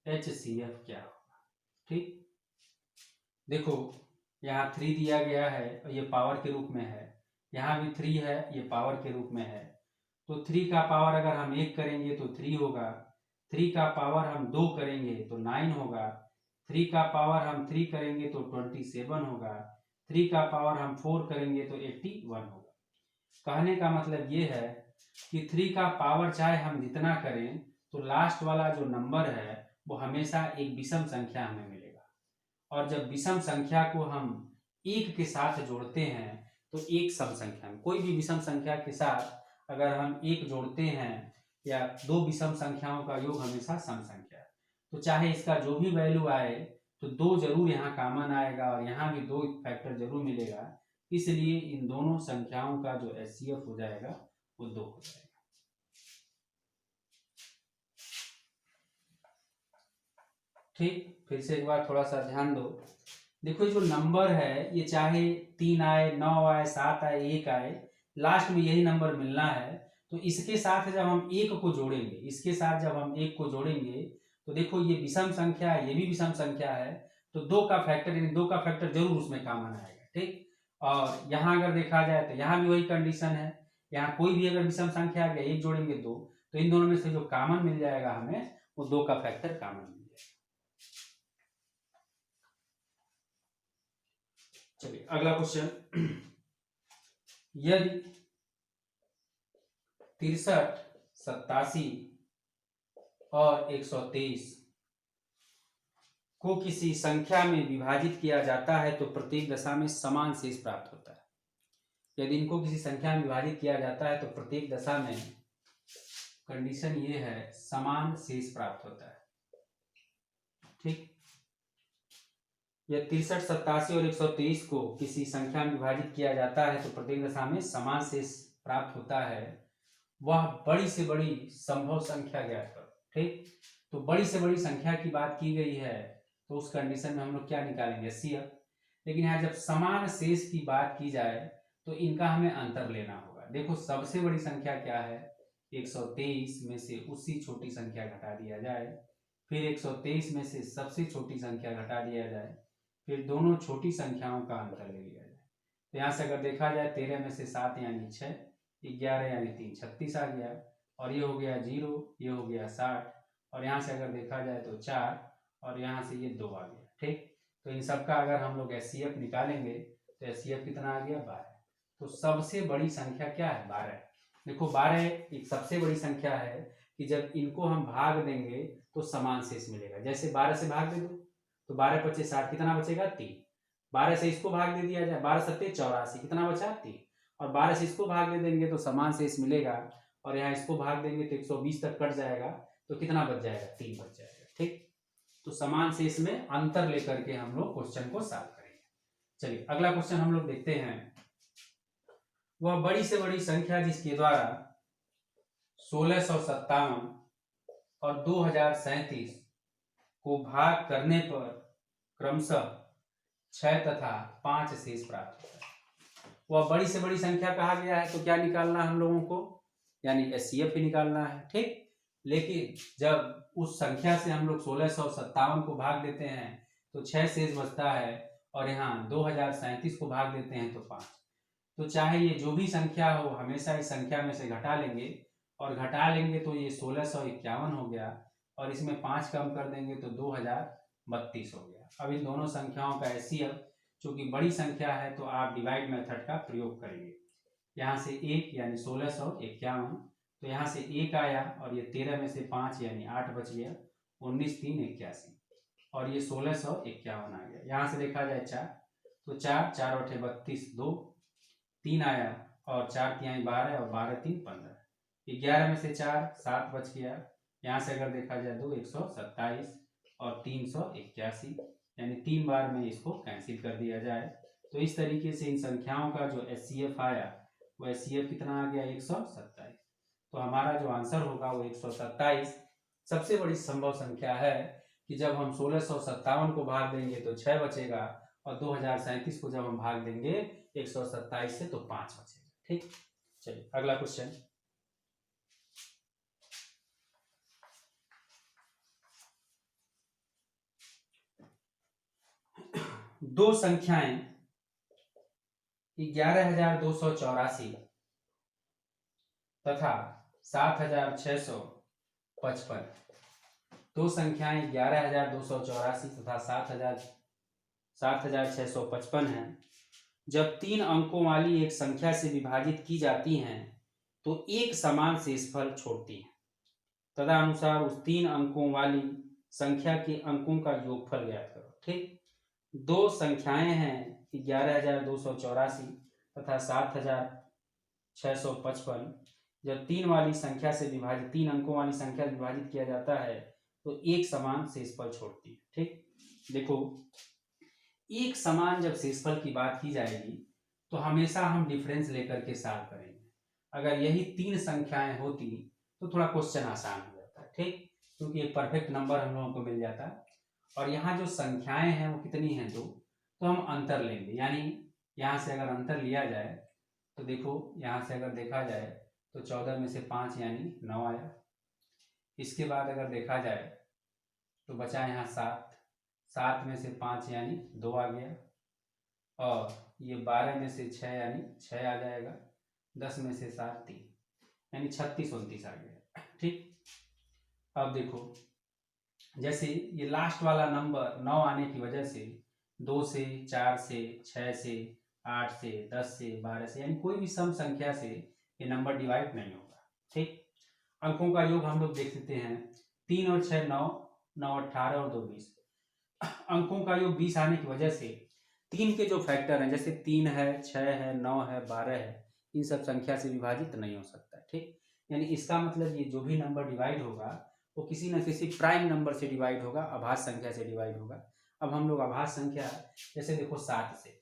एचसीएफ क्या होगा। ठीक, देखो यहाँ 3 दिया गया है और ये पावर के रूप में है, यहाँ भी 3 है, ये पावर के रूप में है। तो 3 का पावर अगर हम 1 करेंगे तो 3 होगा, 3 का पावर हम 2 करेंगे तो 9 होगा, 3 का पावर हम 3 करेंगे तो 27 होगा, 3 का पावर हम 4 करेंगे तो 81 होगा। कहने का मतलब ये है कि 3 का पावर चाहे हम जितना करें तो लास्ट वाला जो नंबर है वो हमेशा एक विषम संख्या हमें मिलेगा। और जब विषम संख्या को हम 1 के साथ जोड़ते हैं तो एक सम संख्या में, कोई भी विषम संख्या के साथ अगर हम 1 जोड़ते हैं या 2 विषम संख्याओं का योग हमेशा सम संख्या है, तो चाहे इसका जो भी वैल्यू आए तो 2 जरूर यहाँ कॉमन आएगा और यहाँ भी 2 फैक्टर जरूर मिलेगा। इसलिए इन दोनों संख्याओं का जो एचसीएफ हो जाएगा वो 2 हो जाएगा। ठीक, फिर से एक बार थोड़ा सा ध्यान दो। देखो जो नंबर है ये चाहे 3 आए, 9 आए, 7 आए, 1 आए, लास्ट में यही नंबर मिलना है। तो इसके साथ जब हम 1 को जोड़ेंगे, इसके साथ जब हम 1 को जोड़ेंगे तो देखो ये विषम संख्या है, ये भी विषम संख्या है, तो 2 का फैक्टर, यानी 2 का फैक्टर जरूर उसमें कॉमन आएगा। ठीक, और यहाँ अगर देखा जाए तो यहाँ भी वही कंडीशन है, यहाँ कोई भी अगर विषम संख्या आ गया 1 जोड़ेंगे 2, तो इन दोनों में से जो कॉमन मिल जाएगा हमें वो 2 का फैक्टर कॉमन मिल जाएगा। चलिए, अगला क्वेश्चन। यदि 63, 87 और 123 को किसी संख्या में विभाजित किया जाता है तो प्रत्येक दशा में समान शेष प्राप्त होता है। यदि इनको किसी संख्या में विभाजित किया जाता है तो प्रत्येक दशा में कंडीशन ये है समान शेष प्राप्त होता है। ठीक, यह 63, 87 और 123 को किसी संख्या में विभाजित किया जाता है तो प्रत्येक दशा में समान शेष प्राप्त होता है। वह बड़ी से बड़ी संभव संख्या ज्ञात करो। ठीक, तो बड़ी से बड़ी संख्या की बात की गई है तो उस कंडीशन में हम लोग क्या निकालेंगे, एचसीएफ। लेकिन यहाँ जब समान शेष की बात की जाए तो इनका हमें अंतर लेना होगा। देखो सबसे बड़ी संख्या क्या है, 123 में से उससे छोटी संख्या घटा दिया जाए, फिर 123 में से सबसे छोटी संख्या घटा दिया जाए, फिर दोनों छोटी संख्याओं का अंतर ले लिया जाए। तो यहाँ से अगर देखा जाए 13 में से 7 यानी 6, 11 यानी 3 36 आ गया, और ये हो गया 0, ये हो गया 60, और यहाँ से अगर देखा जाए तो 4, और यहाँ से ये 2 आ गया। ठीक, तो इन सब का अगर हम लोग एचसीएफ निकालेंगे तो एचसीएफ कितना आ गया, 12। तो सबसे बड़ी संख्या क्या है, 12। देखो 12 एक सबसे बड़ी संख्या है कि जब इनको हम भाग देंगे तो समान शेष मिलेगा। जैसे 12 से भाग दे दो तो 12 × 5 = 60, कितना बचेगा, 3। 12 से इसको भाग दे दिया जाए, 12 × 7 = 84, कितना बचा, 3। और 12 से इसको भाग दे देंगे तो समान शेष मिलेगा, और यहाँ इसको भाग देंगे तो 120 तक कट जाएगा, तो कितना बच जाएगा, 3 बच जाएगा। ठीक, तो समान शेष में अंतर लेकर के हम लोग क्वेश्चन को सॉल्व करेंगे। चलिए, अगला क्वेश्चन हम लोग देखते हैं। वह बड़ी से बड़ी संख्या जिसके द्वारा 1657 और 2037 को भाग करने पर क्रमशः 6 तथा 5 शेष प्राप्त होता है। वह बड़ी से बड़ी संख्या कहा गया है, तो क्या निकालना है हम लोगों को, यानी एचसीएफ ही निकालना है। ठीक, लेकिन जब उस संख्या से हम लोग 1657 को भाग देते हैं तो 6 शेष बचता है, और यहाँ 2037 को भाग देते हैं तो 5। तो चाहे ये जो भी संख्या हो, हमेशा इस संख्या में से घटा लेंगे, और घटा लेंगे तो ये 1651 हो गया, और इसमें 5 कम कर देंगे तो 2032 हो गया। अब इन दोनों संख्याओं का एचसीएफ चूंकि बड़ी संख्या है तो आप डिवाइड मेथड का प्रयोग करेंगे। यहाँ से 1 यानी 1651, तो यहाँ से 1 आया, और ये 13 में से 5 यानी 8 बच गया, 19 3 81, और ये 1651 आ गया। यहाँ से देखा जाए 4, तो 4 4 8 32, 2 3 आया, और 4 3 12, और 12 3 15, 11 में से 4 7 बच गया। यहाँ से अगर देखा जाए 2 127 और 381, यानी 3 बार में इसको कैंसिल कर दिया जाए, तो इस तरीके से इन संख्याओं का जो एचसीएफ आया वो एचसीएफ कितना आ गया 127। तो हमारा जो आंसर होगा वो 127 सबसे बड़ी संभव संख्या है कि जब हम 1657 को भाग देंगे तो 6 बचेगा, और 2037 को जब हम भाग देंगे 127 से तो 5 बचेगा। ठीक, चलिए अगला क्वेश्चन। दो संख्याएं 11,284 तथा 7,655, दो संख्याएं 11,284 तथा 7,655 हैं। जब 3 अंकों वाली एक संख्या से विभाजित की जाती हैं तो एक समान शेषफल छोड़ती हैं। तदनुसार उस 3 अंकों वाली संख्या के अंकों का योगफल ज्ञात करो। ठीक, दो संख्याएं हैं 11,284 तथा 7,655, जब 3 वाली संख्या से विभाजित 3 अंकों वाली संख्या से विभाजित किया जाता है तो एक समान शेषफल छोड़ती है। ठीक, देखो एक समान जब शेषफल की बात की जाएगी तो हमेशा हम डिफरेंस लेकर के सॉल्व करेंगे। अगर यही 3 संख्याएं होती तो थोड़ा क्वेश्चन आसान हो जाता है। ठीक, क्योंकि एक परफेक्ट नंबर हम लोगों को मिल जाता है, और यहाँ जो संख्याएं हैं वो कितनी हैं 2, तो हम अंतर लेंगे। यानी यहाँ से अगर अंतर लिया जाए तो देखो यहाँ से अगर देखा जाए तो 14 में से 5 यानी 9 आया। इसके बाद अगर देखा जाए तो बचा यहाँ 7, 7 में से 5 यानी 2 आ गया, और ये 12 में से 6 यानी 6 आ जाएगा, 10 में से 7 3 यानी 36 29 आ गया। ठीक, अब देखो जैसे ये लास्ट वाला नंबर 9 आने की वजह से 2 से 4 से 6 से 8 से 10 से 12 से यानी कोई भी सम संख्या से ये नंबर डिवाइड नहीं होगा। ठीक, अंकों का योग हम लोग देख लेते हैं, 3 और 6 9, 9 18 और 2 20। अंकों का योग 20 आने की वजह से 3 के जो फैक्टर हैं जैसे 3 है 6 है 9 है 12 है, इन सब संख्या से विभाजित नहीं हो सकता। ठीक, यानी इसका मतलब ये जो भी नंबर डिवाइड होगा वो किसी न किसी प्राइम नंबर से डिवाइड होगा, अभाज्य संख्या से डिवाइड होगा। अब हम लोग अभाज्य संख्या जैसे देखो 7 से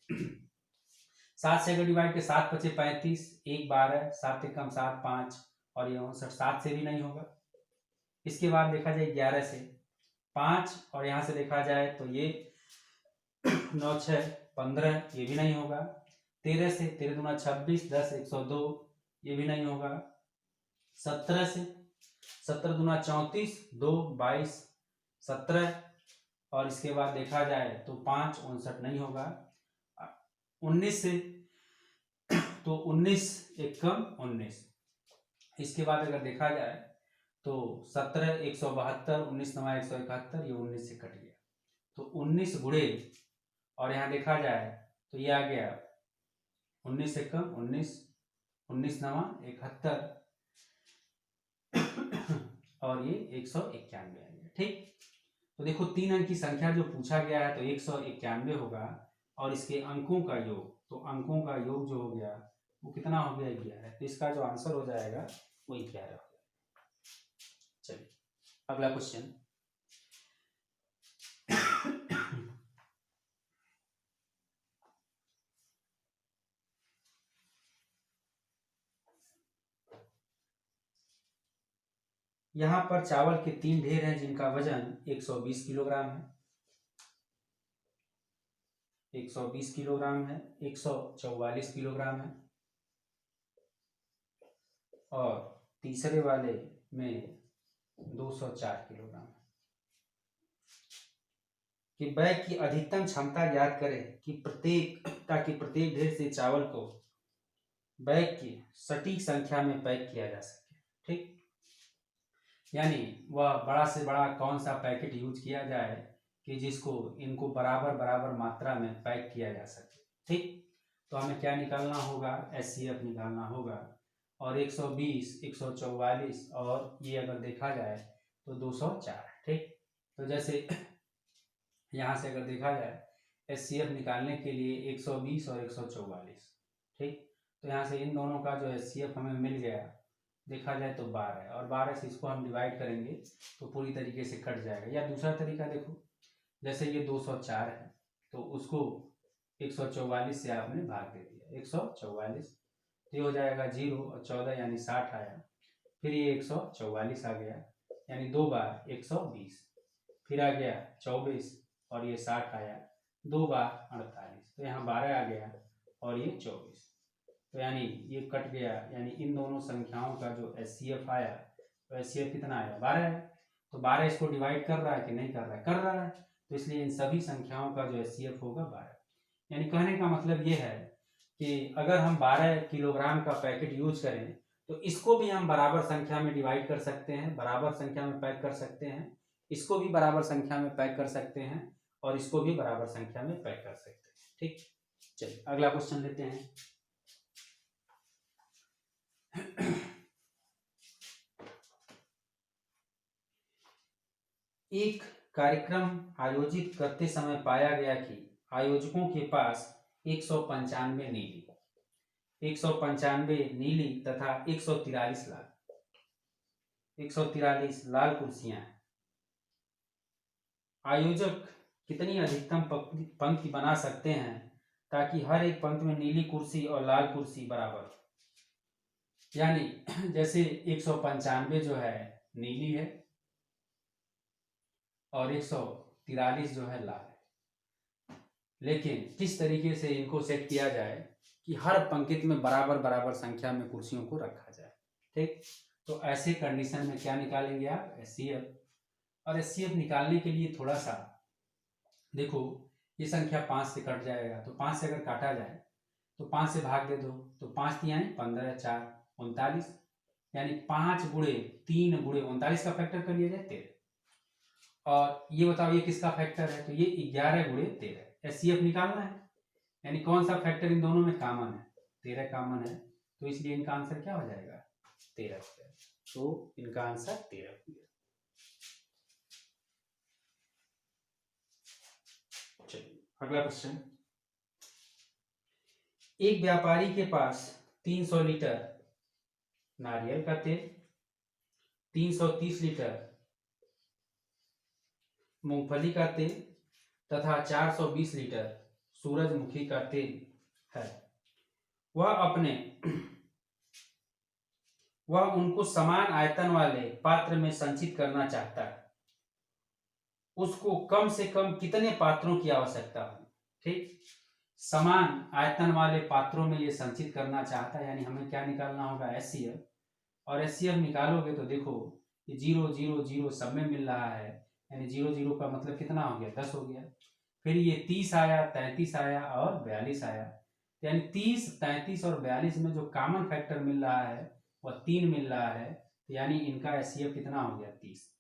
7 से अगर डिवाइड के 7 बचे 35, 1 12, 7 कम 7 5, और ये 59, 7 से भी नहीं होगा। इसके बाद देखा जाए 11 से 5, और यहाँ से देखा जाए तो ये 9 6 15, ये भी नहीं होगा। 13 से 13 दूना 26, 10 102, ये भी नहीं होगा। 17 से 17 दूना 34, 2 22 17, और इसके बाद देखा जाए तो 5 59 नहीं होगा। 19 से तो 19 1 कम 19। इसके बाद अगर देखा जाए तो 17 172, 19 9 171, ये 19 से कट गया, तो 19 गुणे, और यहाँ देखा जाए तो ये आ गया 19 से कम 19, 19 9 71, और ये 191 आ गया। ठीक, तो देखो 3 अंक की संख्या जो पूछा गया है तो 191 होगा, और इसके अंकों का योग, तो अंकों का योग जो हो गया वो कितना हो गया 11, तो इसका जो आंसर हो जाएगा वो 11 हो जाएगा। चलिए अगला क्वेश्चन। यहाँ पर चावल के 3 ढेर हैं जिनका वजन 120 किलोग्राम है। 120 किलोग्राम है, 144 किलोग्राम है, और तीसरे वाले में 204 किलोग्राम है। कि बैग की अधिकतम क्षमता ज्ञात करें ताकि प्रत्येक ढेर से चावल को बैग की सटीक संख्या में पैक किया जा सके। ठीक, यानी वह बड़ा से बड़ा कौन सा पैकेट यूज किया जाए कि जिसको इनको बराबर बराबर मात्रा में पैक किया जा सके। ठीक, तो हमें क्या निकालना होगा, SCF निकालना होगा, और 120, 144 और ये अगर देखा जाए तो 204। ठीक, तो जैसे यहाँ से अगर देखा जाए SCF निकालने के लिए 120 और 144। ठीक, तो यहाँ से इन दोनों का जो SCF हमें मिल गया, देखा जाए तो 12 है, और 12 से इसको हम डिवाइड करेंगे तो पूरी तरीके से कट जाएगा। या दूसरा तरीका देखो, जैसे ये 204 है तो उसको 144 से आपने भाग दे दिया, 144, तो ये हो जाएगा 0 और 14 यानी 60 आया। फिर ये 144 आ गया, यानी 2 बार 120, फिर आ गया 24 और ये 60 आया, 2 बार 48, तो यहाँ 12 आ गया और ये 24, तो यानी ये कट गया। यानी इन दोनों संख्याओं का जो SCF आया, तो SCF कितना आया, 12 है। तो 12 इसको डिवाइड कर रहा है कि नहीं कर रहा है, कर रहा है, तो इसलिए इन सभी संख्याओं का जो SCF होगा 12। यानी कहने का मतलब ये है कि अगर हम 12 किलोग्राम का पैकेट यूज करें तो इसको भी हम बराबर संख्या में डिवाइड कर सकते हैं, बराबर संख्या में पैक कर सकते हैं, इसको भी बराबर संख्या में पैक कर सकते हैं, और इसको भी बराबर संख्या में पैक कर सकते हैं। ठीक, चलिए अगला क्वेश्चन लेते हैं। एक कार्यक्रम आयोजित करते समय पाया गया कि आयोजकों के पास 195 नीली तथा 143 लाल कुर्सियां हैं। आयोजक कितनी अधिकतम पंक्ति बना सकते हैं ताकि हर एक पंक्ति में नीली कुर्सी और लाल कुर्सी बराबर हो। यानी जैसे 195 जो है नीली है और 143 जो है लाल है, लेकिन किस तरीके से इनको सेट किया जाए कि हर पंक्ति में बराबर बराबर संख्या में कुर्सियों को रखा जाए। ठीक, तो ऐसे कंडीशन में क्या निकालेंगे आप, SCF। और SCF निकालने के लिए थोड़ा सा देखो, ये संख्या 5 से कट जाएगा, तो 5 से अगर काटा जाए तो 5 से भाग दे दो, तो 5 3 15, 4 39, यानी 5 गुणे 3 गुणे 39 का फैक्टर कर लिया जाए 13। और ये बताओ ये किसका फैक्टर है, तो ये 11 गुणे 13। SCF निकालना है, यानी कौन सा फैक्टर इन दोनों में कॉमन है, 13 कॉमन है, तो इसलिए इनका आंसर क्या हो जाएगा, 13 हो जाएगा। तो इनका आंसर 13 हो गया। चलिए अगला क्वेश्चन। एक व्यापारी के पास 300 लीटर नारियल का तेल, 330 लीटर मूंगफली का तेल तथा 420 लीटर सूरजमुखी का तेल है। वह उनको समान आयतन वाले पात्र में संचित करना चाहता है। उसको कम से कम कितने पात्रों की आवश्यकता है। ठीक, समान आयतन वाले पात्रों में ये संचित करना चाहता है, यानी हमें क्या निकालना होगा, SCF। और SCF निकालोगे तो देखो ये 0 0 0 सब में मिल रहा है, यानी 0 0 का मतलब कितना हो गया, 10 हो गया। फिर ये 30 आया, 33 आया और 42 आया, यानी 30, 33 और 42 में जो कॉमन फैक्टर मिल रहा है वह 3 मिल रहा है, यानी इनका SCF कितना हो गया, 30।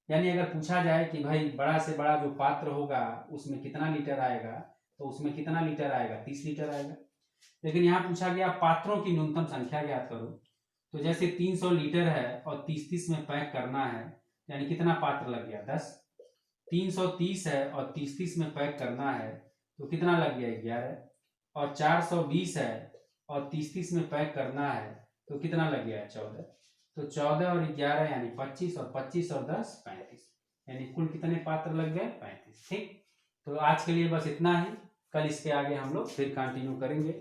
यानी अगर पूछा जाए कि भाई बड़ा से बड़ा जो पात्र होगा उसमें कितना लीटर आएगा, तो उसमें कितना लीटर आएगा, 30 लीटर आएगा। लेकिन यहाँ पूछा गया पात्रों की न्यूनतम संख्या ज्ञात करो, तो जैसे 300 लीटर है और 30-30 में पैक करना है, यानी कितना पात्र लग गया, 10। 330 है और 30-30 में पैक करना है तो कितना लग गया, 11। और 420 है और 30-30 में पैक करना है तो कितना लग गया, 14। तो 14 और 11 यानी 25, और 25 और 10 35, यानी कुल कितने पात्र लग गए, 35। ठीक, तो आज के लिए बस इतना ही, कल इसके आगे हम लोग फिर कंटिन्यू करेंगे,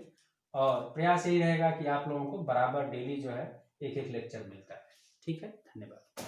और प्रयास यही रहेगा कि आप लोगों को बराबर डेली जो है एक एक लेक्चर मिलता है। ठीक है, धन्यवाद।